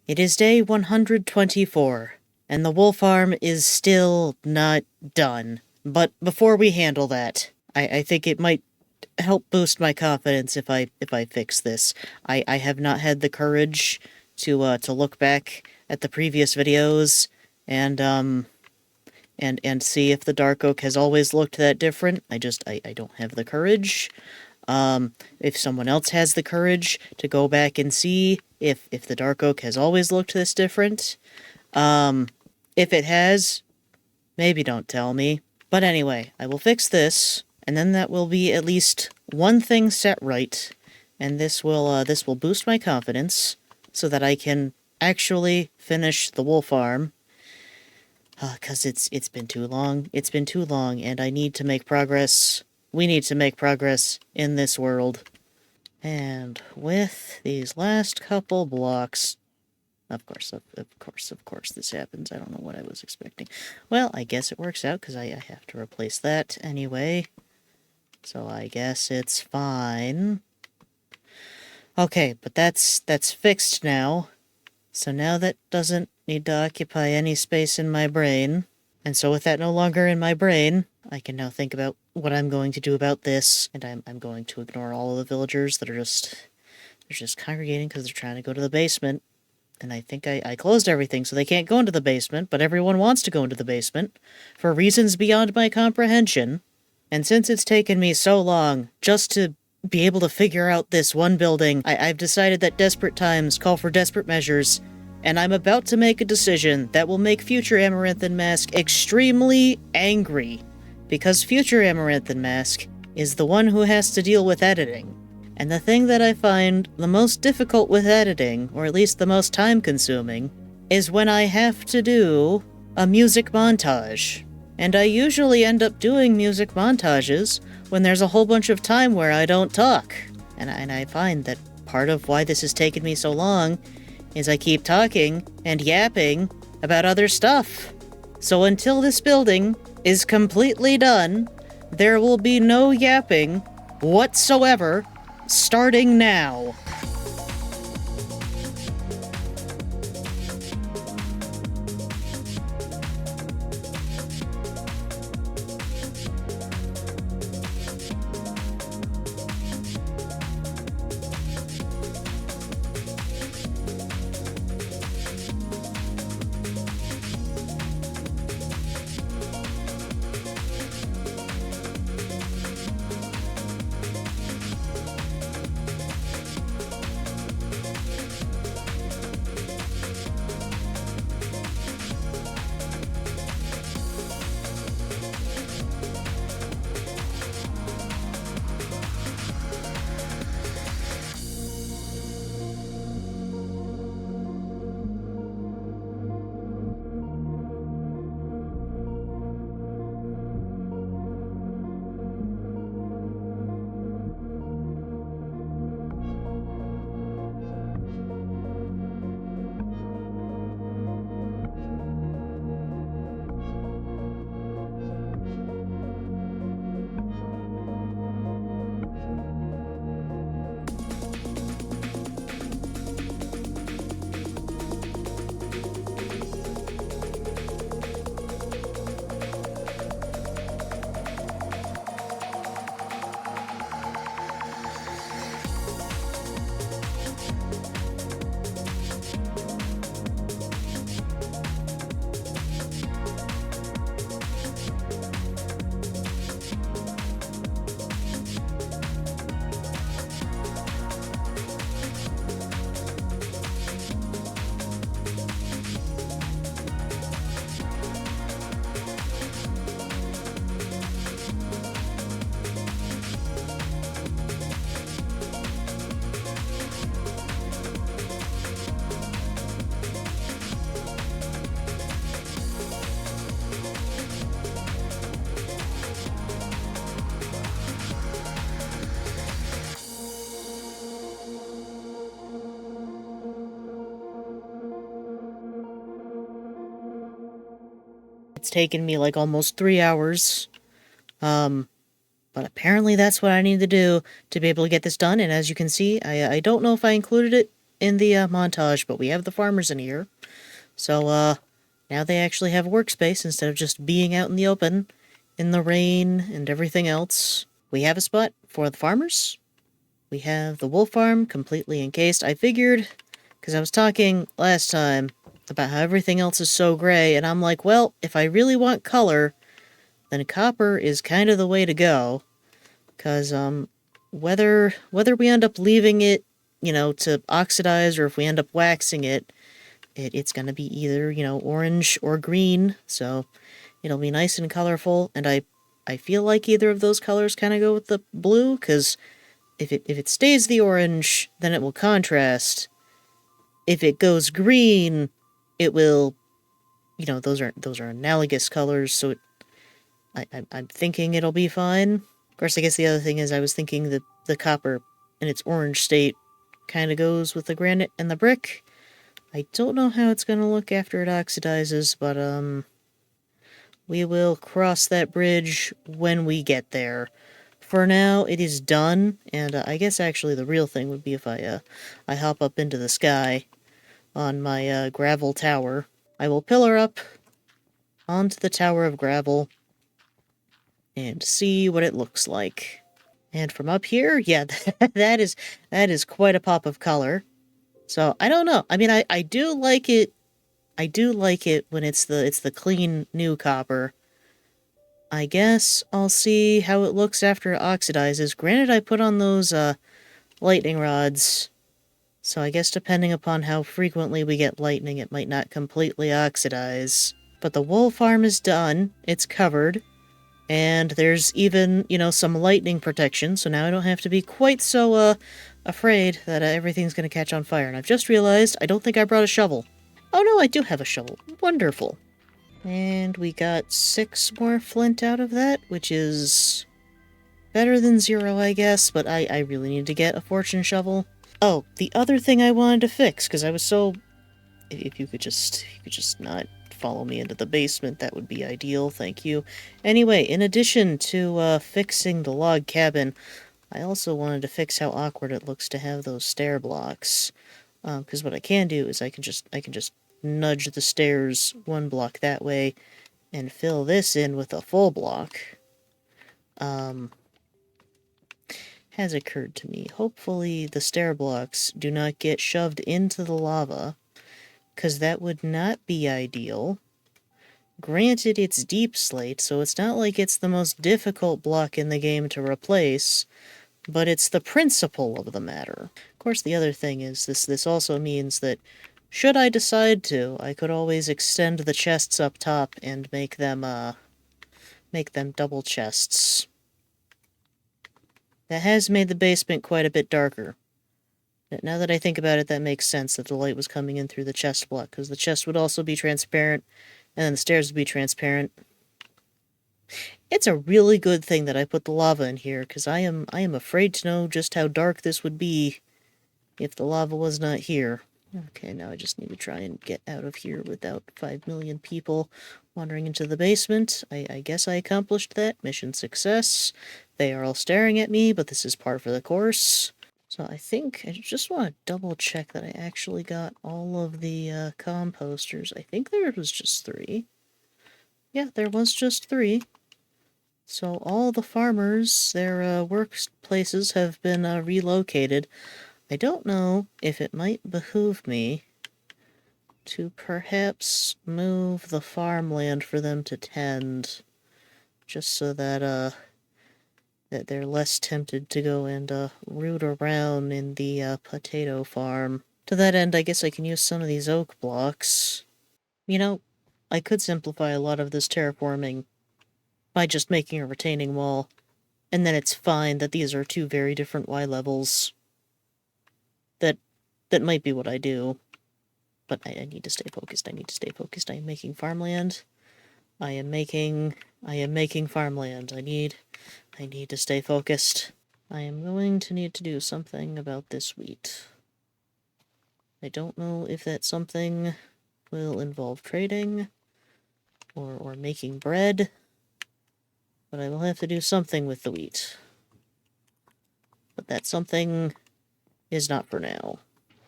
It is day 124, and the wool farm is still not done. But before we handle that, I think it might help boost my confidence if I fix this. I have not had the courage to look back at the previous videos and see if the Dark Oak has always looked that different. I don't have the courage. If someone else has the courage to go back and see if the Dark Oak has always looked this different, if it has, maybe don't tell me. But anyway, I will fix this, and then that will be at least one thing set right, and this will boost my confidence so that I can actually finish the wool farm. 'Cause it's been too long. It's been too long, and I need to make progress. We need to make progress in this world. And with these last couple blocks... Of course, this happens. I don't know what I was expecting. Well, I guess it works out, because I have to replace that anyway. So I guess it's fine. Okay, but that's fixed now. So now that doesn't need to occupy any space in my brain. And so with that no longer in my brain, I can now think about what I'm going to do about this. And I'm going to ignore all of the villagers that are just congregating because they're trying to go to the basement. And I think I closed everything so they can't go into the basement, but everyone wants to go into the basement for reasons beyond my comprehension. And since it's taken me so long just to be able to figure out this one building, I've decided that desperate times call for desperate measures, and I'm about to make a decision that will make future Amaranthan Mask extremely angry, because future Amaranthan Mask is the one who has to deal with editing. And the thing that I find the most difficult with editing, or at least the most time-consuming, is when I have to do a music montage. And I usually end up doing music montages when there's a whole bunch of time where I don't talk. And I find that part of why this has taken me so long is I keep talking and yapping about other stuff. So until this building is completely done, there will be no yapping whatsoever starting now. It's taken me like almost 3 hours. But apparently that's what I need to do to be able to get this done, and as you can see, I don't know if I included it in the montage, but we have the farmers in here. So, now they actually have workspace instead of just being out in the open, in the rain and everything else. We have a spot for the farmers. We have the wool farm completely encased. I figured, because I was talking last time about how everything else is so gray, and I'm like, well, if I really want color, then copper is kind of the way to go. Because, whether we end up leaving it, to oxidize, or if we end up waxing it, it's going to be either, orange or green, so it'll be nice and colorful, and I feel like either of those colors kind of go with the blue, because if it stays the orange, then it will contrast. If it goes green, it will, those are analogous colors, so I'm thinking it'll be fine. Of course, I guess the other thing is I was thinking that the copper in its orange state kind of goes with the granite and the brick. I don't know how it's going to look after it oxidizes, but, we will cross that bridge when we get there. For now, it is done, and I guess actually the real thing would be if I hop up into the sky on my, gravel tower. I will pillar up onto the tower of gravel and see what it looks like. And from up here, yeah, that is quite a pop of color. So, I don't know. I mean, I do like it. I do like it when it's the clean, new copper. I guess I'll see how it looks after it oxidizes. Granted, I put on those, lightning rods, so I guess depending upon how frequently we get lightning, it might not completely oxidize. But the wool farm is done. It's covered. And there's even, some lightning protection, so now I don't have to be quite so, afraid that everything's gonna catch on fire. And I've just realized I don't think I brought a shovel. Oh no, I do have a shovel. Wonderful. And we got 6 more flint out of that, which is better than 0, I guess, but I really need to get a fortune shovel. Oh, the other thing I wanted to fix, because I was so... If you could just not follow me into the basement, that would be ideal, thank you. Anyway, in addition to fixing the log cabin, I also wanted to fix how awkward it looks to have those stair blocks. Because what I can do is I can just nudge the stairs 1 block that way, and fill this in with a full block. Has occurred to me. Hopefully the stair blocks do not get shoved into the lava, because that would not be ideal. Granted, it's deep slate, so it's not like it's the most difficult block in the game to replace, but it's the principle of the matter. Of course, the other thing is this also means that should I decide to, I could always extend the chests up top and make them double chests. That has made the basement quite a bit darker. Now that I think about it, that makes sense that the light was coming in through the chest block, because the chest would also be transparent, and then the stairs would be transparent. It's a really good thing that I put the lava in here, because I am afraid to know just how dark this would be if the lava was not here. Okay, now I just need to try and get out of here without 5 million people wandering into the basement. I guess I accomplished that. Mission success. They are all staring at me, but this is par for the course. So I think I just want to double check that I actually got all of the composters. I think there was just 3. Yeah, there was just 3. So all the farmers, their workplaces have been relocated. I don't know if it might behoove me to perhaps move the farmland for them to tend, just so that that they're less tempted to go and root around in the potato farm. To that end, I guess I can use some of these oak blocks. I could simplify a lot of this terraforming by just making a retaining wall, and then it's fine that these are 2 very different Y levels. That might be what I do, but I need to stay focused. I am making farmland. I am making farmland. I need to stay focused. I am going to need to do something about this wheat. I don't know if that something will involve trading or making bread, but I will have to do something with the wheat. But that something is not for now.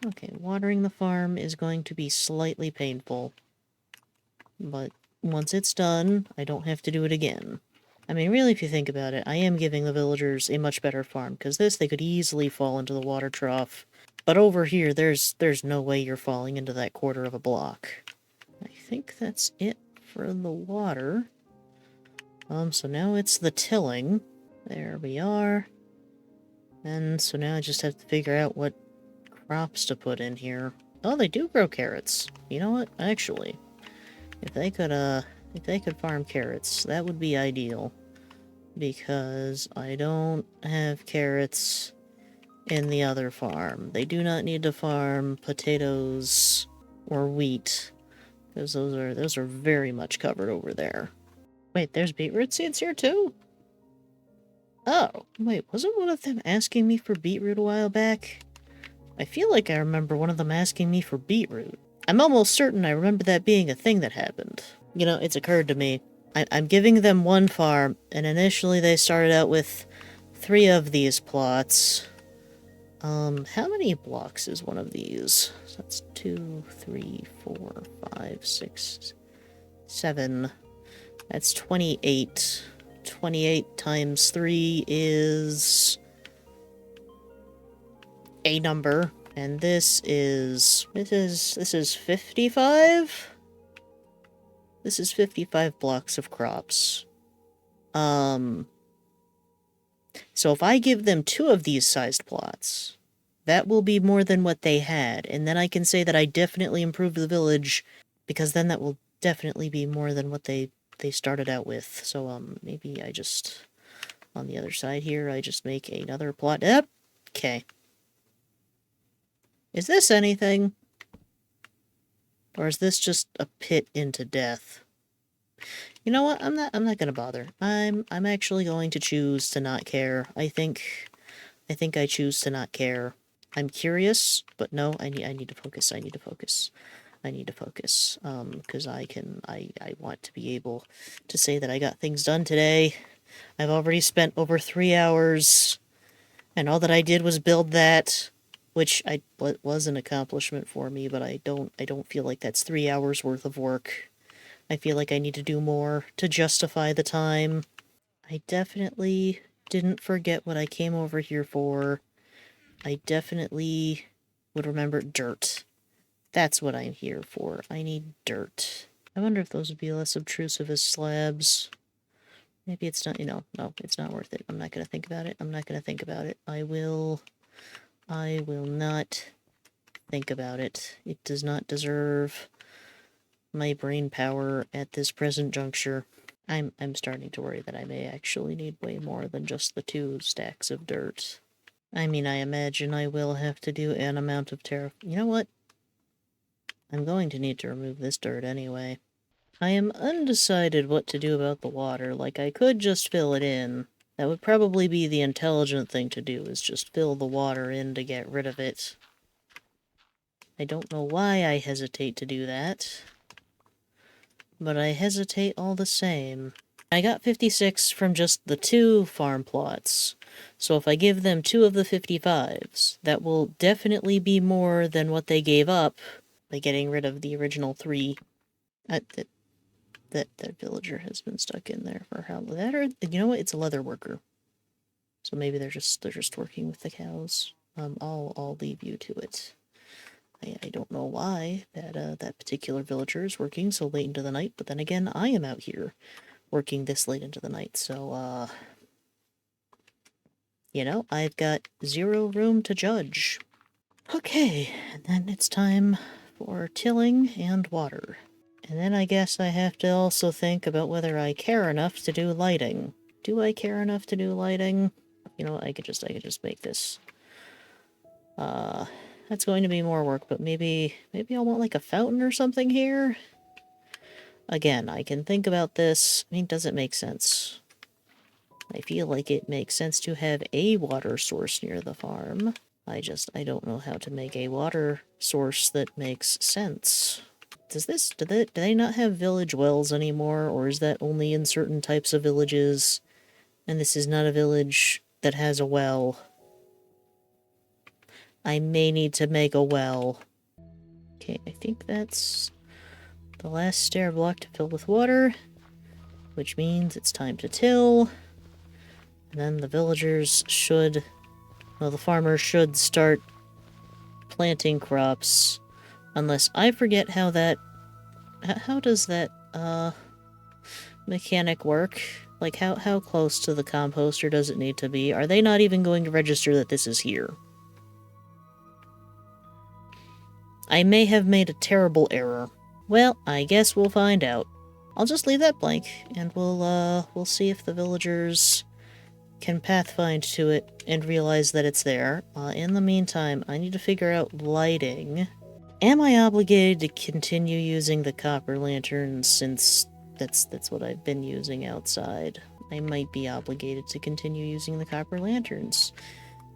Okay, watering the farm is going to be slightly painful. But once it's done, I don't have to do it again. I mean, really, if you think about it, I am giving the villagers a much better farm, because this, they could easily fall into the water trough. But over here, there's no way you're falling into that quarter of a block. I think that's it for the water. So now it's the tilling. There we are. And so now I just have to figure out what crops to put in here. Oh, they do grow carrots. You know what? Actually, if they could farm carrots, that would be ideal. Because I don't have carrots in the other farm. They do not need to farm potatoes or wheat, because those are very much covered over there. Wait, there's beetroot seeds here too? Oh, wait, wasn't one of them asking me for beetroot a while back? I feel like I remember one of them asking me for beetroot. I'm almost certain I remember that being a thing that happened. You know, it's occurred to me. I'm giving them one farm, and initially they started out with 3 of these plots. How many blocks is one of these? So that's 2, 3, 4, 5, 6, 7. That's 28. 28 times 3 is a number. And this is 55? This is 55 blocks of crops. So if I give them 2 of these sized plots, that will be more than what they had, and then I can say that I definitely improved the village, because then that will definitely be more than what they started out with. So, maybe I just, on the other side here, I just make another plot. Yep. Okay. Is this anything? Or is this just a pit into death? You know what? I'm not gonna bother. I'm actually going to choose to not care. I think I choose to not care. I'm curious, but no, I need to focus. I need to focus. I need to focus. Because I want to be able to say that I got things done today. I've already spent over 3 hours, and all that I did was build that, which was an accomplishment for me, but I don't feel like that's 3 hours worth of work. I feel like I need to do more to justify the time. I definitely didn't forget what I came over here for. I definitely would remember dirt. That's what I'm here for. I need dirt. I wonder if those would be less obtrusive as slabs. Maybe it's not, no, it's not worth it. I'm not going to think about it. I'm not going to think about it. I will not think about it. It does not deserve my brain power at this present juncture. I'm starting to worry that I may actually need way more than just the 2 stacks of dirt. I mean, I imagine I will have to do an amount of You know what? I'm going to need to remove this dirt anyway. I am undecided what to do about the water. Like, I could just fill it in. That would probably be the intelligent thing to do, is just fill the water in to get rid of it. I don't know why I hesitate to do that, but I hesitate all the same. I got 56 from just the 2 farm plots, so if I give them 2 of the 55s, that will definitely be more than what they gave up by getting rid of the original 3. That villager has been stuck in there for how that, or you know what? It's a leather worker, so maybe they're just working with the cows. I'll leave you to it. I don't know why that particular villager is working so late into the night, but then again, I am out here working this late into the night, so you know, I've got 0 room to judge. Okay, and then it's time for tilling and water. And then I guess I have to also think about whether I care enough to do lighting. Do I care enough to do lighting? You know, I could just make this. That's going to be more work, but maybe I'll want like a fountain or something here? Again, I can think about this. I mean, does it make sense? I feel like it makes sense to have a water source near the farm. I don't know how to make a water source that makes sense. Do they not have village wells anymore, or is that only in certain types of villages? And this is not a village that has a well. I may need to make a well. Okay, I think that's the last stair block to fill with water, which means it's time to till. And then the villagers should... Well, the farmers should start planting crops. Unless I forget how that... How does that, mechanic work? Like, how close to the composter does it need to be? Are they not even going to register that this is here? I may have made a terrible error. Well, I guess we'll find out. I'll just leave that blank, and we'll see if the villagers can pathfind to it and realize that it's there. In the meantime, I need to figure out lighting. Am I obligated to continue using the copper lanterns since that's what I've been using outside? I might be obligated to continue using the copper lanterns.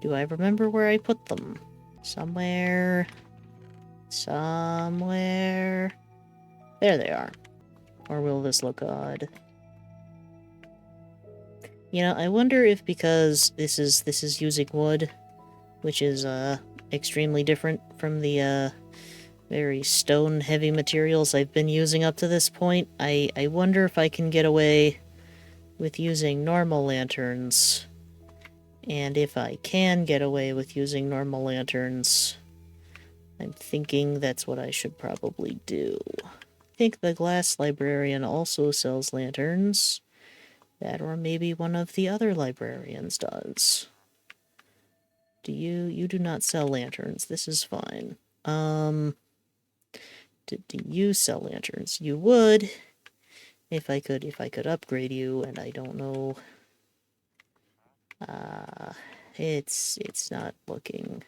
Do I remember where I put them? Somewhere. Somewhere. There they are. Or will this look odd? You know, I wonder if because this is using wood, which is extremely different from the very stone-heavy materials I've been using up to this point, I wonder if I can get away with using normal lanterns. And if I can get away with using normal lanterns, I'm thinking that's what I should probably do. I think the glass librarian also sells lanterns. That or maybe one of the other librarians does. You do not sell lanterns. This is fine. Do you sell lanterns? You would, if I could upgrade you, and I don't know. It's not looking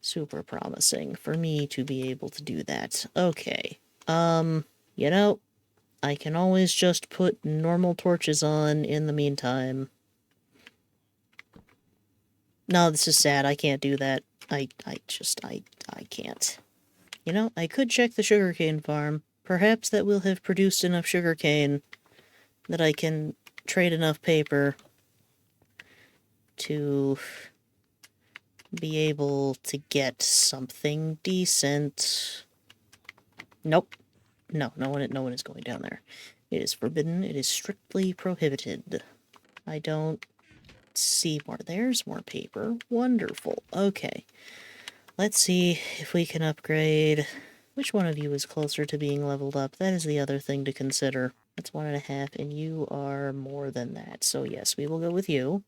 super promising for me to be able to do that. Okay. You know, I can always just put normal torches on in the meantime. No, this is sad. I can't do that. I can't. You know, I could check the sugarcane farm. Perhaps that will have produced enough sugarcane that I can trade enough paper to be able to get something decent. Nope. No one is going down there. It is forbidden. It is strictly prohibited. I don't see more. There's more paper. Wonderful. Okay. Let's see if we can upgrade. Which one of you is closer to being leveled up? That is the other thing to consider. That's 1.5, and you are more than that. So yes, we will go with you.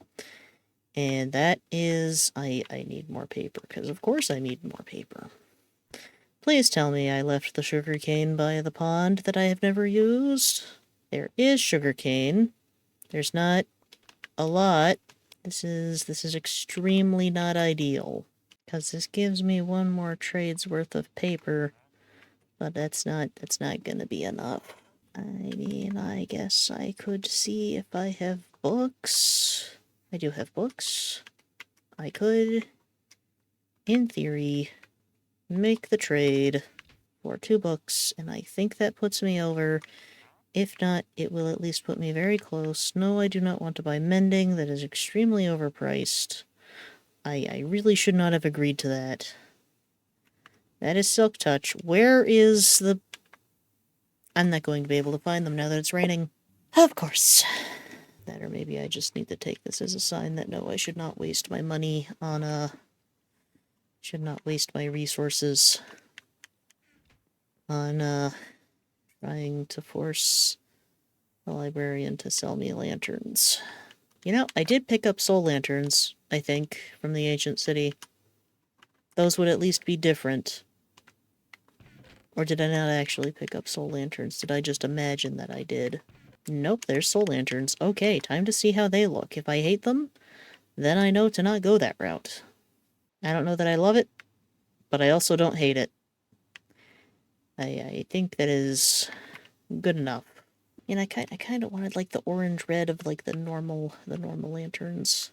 And that is... I need more paper, because of course I need more paper. Please tell me I left the sugarcane by the pond that I have never used. There is sugarcane. There's not a lot. This is extremely not ideal. Because this gives me one more trade's worth of paper. But that's not gonna be enough. I mean, I guess I could see if I have books. I do have books. I could, in theory, make the trade for 2 books, and I think that puts me over. If not, it will at least put me very close. No, I do not want to buy mending. That is extremely overpriced. I really should not have agreed to that. That is Silk Touch. Where is the... I'm not going to be able to find them now that it's raining. Of course. That, or maybe I just need to take this as a sign that no, I should not waste my money on, should not waste my resources on, trying to force the librarian to sell me lanterns. You know, I did pick up soul lanterns, I think, from the ancient city. Those would at least be different. Or did I not actually pick up soul lanterns? Did I just imagine that I did? Nope, there's soul lanterns. Okay, time to see how they look. If I hate them, then I know to not go that route. I don't know that I love it, but I also don't hate it. I think that is good enough. And I kind of wanted, like, the orange-red of, like, the normal lanterns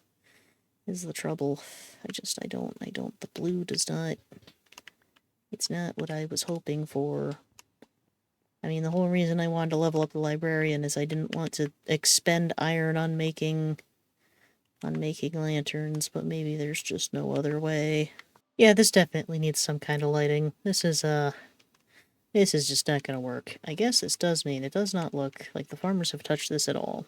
is the trouble. I don't, the blue does not, it's not what I was hoping for. I mean, the whole reason I wanted to level up the librarian is I didn't want to expend iron on making lanterns, but maybe there's just no other way. Yeah, this definitely needs some kind of lighting. This is just not gonna work. I guess this does mean it does not look like the farmers have touched this at all.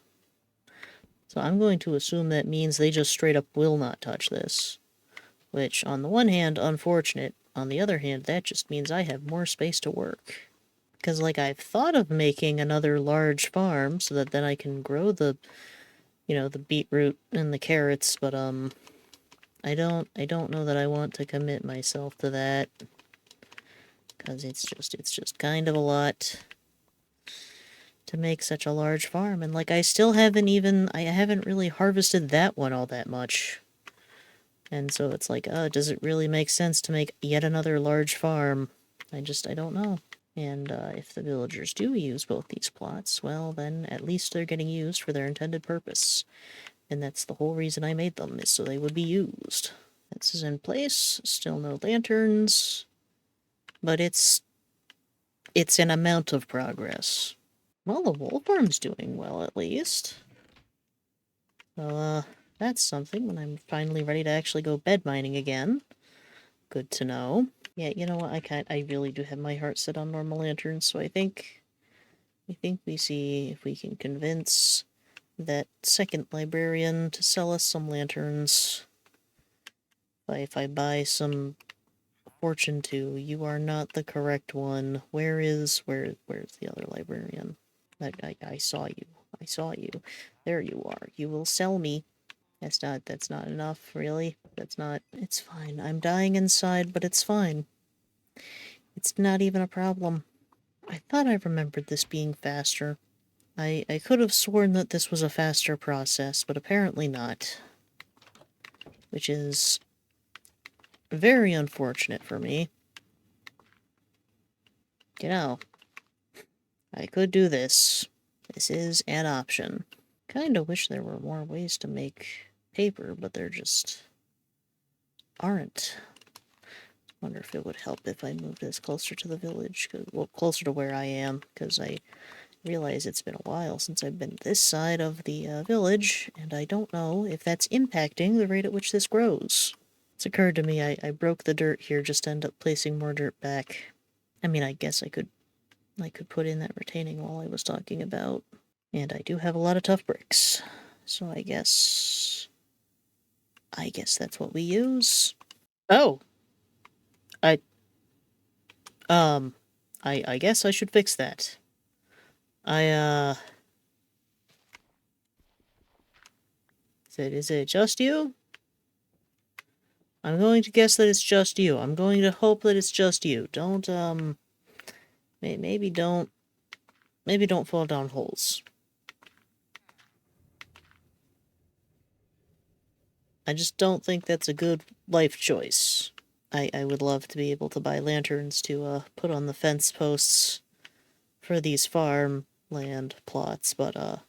So I'm going to assume that means they just straight up will not touch this. Which, on the one hand, unfortunate. On the other hand, that just means I have more space to work. Because, like, I've thought of making another large farm so that then I can grow the, the beetroot and the carrots, but, I don't know that I want to commit myself to that. Because it's just kind of a lot to make such a large farm. And, like, I haven't really harvested that one all that much. And so it's like, does it really make sense to make yet another large farm? I don't know. And if the villagers do use both these plots, well, then at least they're getting used for their intended purpose. And that's the whole reason I made them, is so they would be used. This is in place, still no lanterns, but it's an amount of progress. Well, the wool farm's doing well, at least. So, that's something when I'm finally ready to actually go bed mining again. Good to know. Yeah, you know what? I really do have my heart set on normal lanterns, so I think we see if we can convince that second librarian to sell us some lanterns. If I buy some fortune to, you are not the correct one. Where's the other librarian? I saw you. I saw you. There you are. You will sell me. That's not enough, really. It's fine. I'm dying inside, but it's fine. It's not even a problem. I thought I remembered this being faster. I could have sworn that this was a faster process, but apparently not. Which is very unfortunate for me. You know, I could do this. This is an option. Kinda wish there were more ways to make paper, but there just aren't. Wonder if it would help if I moved this closer to the village, well, closer to where I am, because I realize it's been a while since I've been this side of the village, and I don't know if that's impacting the rate at which this grows. It's occurred to me I broke the dirt here just to end up placing more dirt back. I mean, I guess I could put in that retaining wall I was talking about. And I do have a lot of tough bricks. So I guess that's what we use. Oh! I guess I should fix that. Is it just you? I'm going to guess that it's just you. I'm going to hope that it's just you. Don't, maybe don't fall down holes. I just don't think that's a good life choice. I would love to be able to buy lanterns to, put on the fence posts for these farmland plots, but,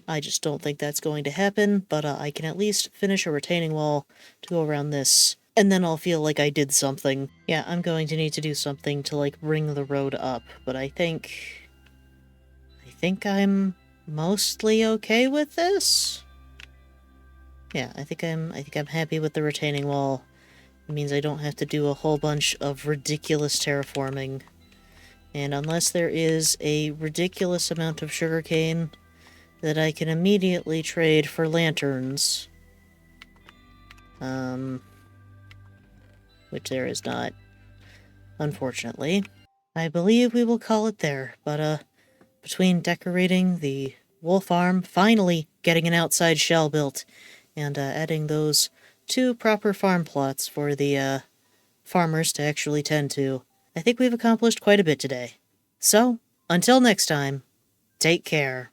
I just don't think that's going to happen, but I can at least finish a retaining wall to go around this, and then I'll feel like I did something. Yeah, I'm going to need to do something to, like, bring the road up, but I think I'm mostly okay with this? Yeah, I think I'm happy with the retaining wall. It means I don't have to do a whole bunch of ridiculous terraforming. And unless there is a ridiculous amount of sugarcane that I can immediately trade for lanterns, which there is not, unfortunately, I believe we will call it there. But, between decorating the wool farm, finally getting an outside shell built, and, adding those 2 proper farm plots for the, farmers to actually tend to, I think we've accomplished quite a bit today. So, until next time, take care.